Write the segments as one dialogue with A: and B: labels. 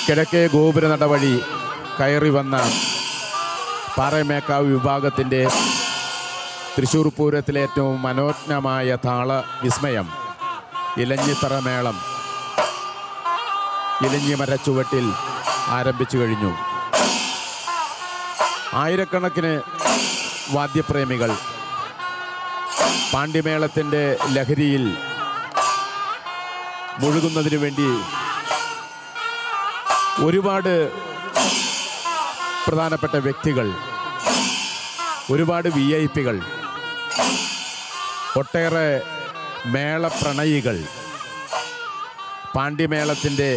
A: കിഴക്കേ ഗോപുര നടവഴി കയറി വന്ന പാറമേക്കാവ് വിഭാഗത്തിൻ്റെ തൃശ്ശൂർ പൂരത്തിലെ ഏറ്റവും മനോജ്ഞമായ താള വിസ്മയം ഇലഞ്ഞിത്തറ മേളം ഇലഞ്ഞി മരച്ചുവട്ടിൽ ആരംഭിച്ചു കഴിഞ്ഞു. ആയിരക്കണക്കിന് വാദ്യപ്രേമികൾ പാണ്ഡിമേളത്തിൻ്റെ ലഹരിയിൽ മുഴുകുന്നതിനു വേണ്ടി ഒരുപാട് പ്രധാനപ്പെട്ട വ്യക്തികൾ, ഒരുപാട് VIP-കൾ, ഒട്ടേറെ മേളപ്രണയികൾ പാണ്ഡിമേളത്തിൻ്റെ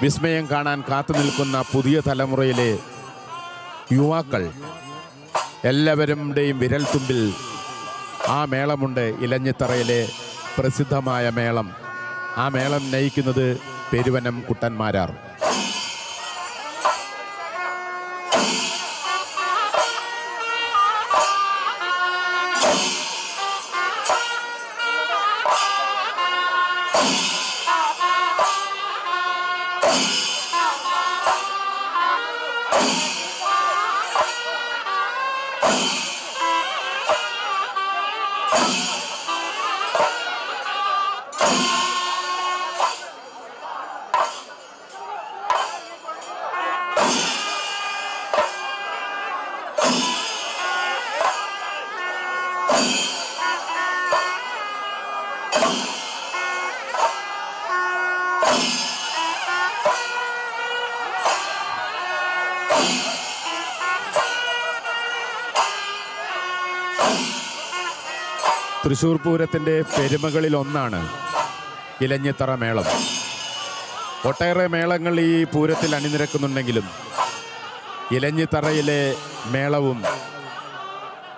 A: വിസ്മയം കാണാൻ കാത്തു നിൽക്കുന്ന പുതിയ തലമുറയിലെ യുവാക്കൾ എല്ലാവരുടെയും വിരൽത്തുമ്പിൽ ആ മേളമുണ്ട്. ഇലഞ്ഞിത്തറയിലെ പ്രസിദ്ധമായ മേളം. ആ മേളം നയിക്കുന്നത് പെരുവനം കുട്ടന്മാരാർ. തൃശ്ശൂർ പൂരത്തിൻ്റെ പെരുമകളിൽ ഒന്നാണ് ഇലഞ്ഞിത്തറ മേളം. ഒട്ടേറെ മേളങ്ങൾ ഈ പൂരത്തിൽ അണിനിരക്കുന്നുണ്ടെങ്കിലും ഇലഞ്ഞിത്തറയിലെ മേളവും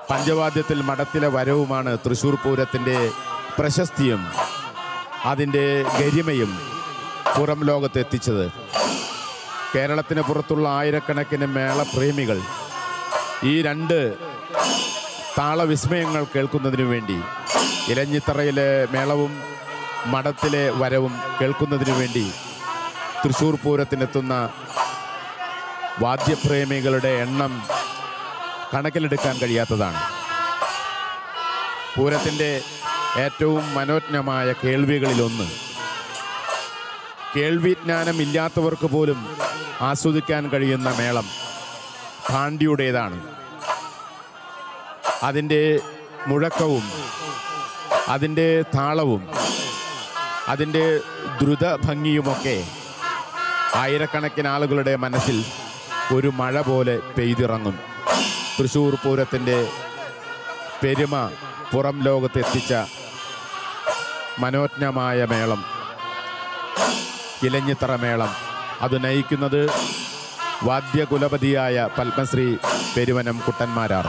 A: പഞ്ചവാദ്യത്തിൽ മഠത്തിലെ വരവുമാണ് തൃശ്ശൂർ പൂരത്തിൻ്റെ പ്രശസ്തിയും അതിൻ്റെ ഗരിമയും പുറം ലോകത്തെത്തിച്ചത്. കേരളത്തിന് പുറത്തുള്ള ആയിരക്കണക്കിന് മേളപ്രേമികൾ ഈ രണ്ട് താളവിസ്മയങ്ങൾ കേൾക്കുന്നതിനു വേണ്ടി, ഇലഞ്ഞിത്തറയിലെ മേളവും മഠത്തിലെ വരവും കേൾക്കുന്നതിനു വേണ്ടി തൃശ്ശൂർ പൂരത്തിനെത്തുന്ന വാദ്യപ്രേമികളുടെ എണ്ണം കണക്കിലെടുക്കാൻ കഴിയാത്തതാണ്. പൂരത്തിൻ്റെ ഏറ്റവും മനോജ്ഞമായ കേൾവികളിലൊന്ന്, കേൾവിജ്ഞാനമില്ലാത്തവർക്ക് പോലും ആസ്വദിക്കാൻ കഴിയുന്ന മേളം പാണ്ഡ്യയുടേതാണ്. അതിൻ്റെ മുഴക്കവും അതിൻ്റെ താളവും അതിൻ്റെ ദ്രുതഭംഗിയുമൊക്കെ ആയിരക്കണക്കിന് ആളുകളുടെ മനസ്സിൽ ഒരു മഴ പോലെ പെയ്തിറങ്ങും. തൃശ്ശൂർ പൂരത്തിൻ്റെ പെരുമ പുറം ലോകത്തെത്തിച്ച മനോജ്ഞമായ മേളം ഇലഞ്ഞിത്തറ മേളം. അത് നയിക്കുന്നത് വാദ്യകുലപതിയായ പത്മശ്രീ പെരുവനം കുട്ടന്മാരാർ.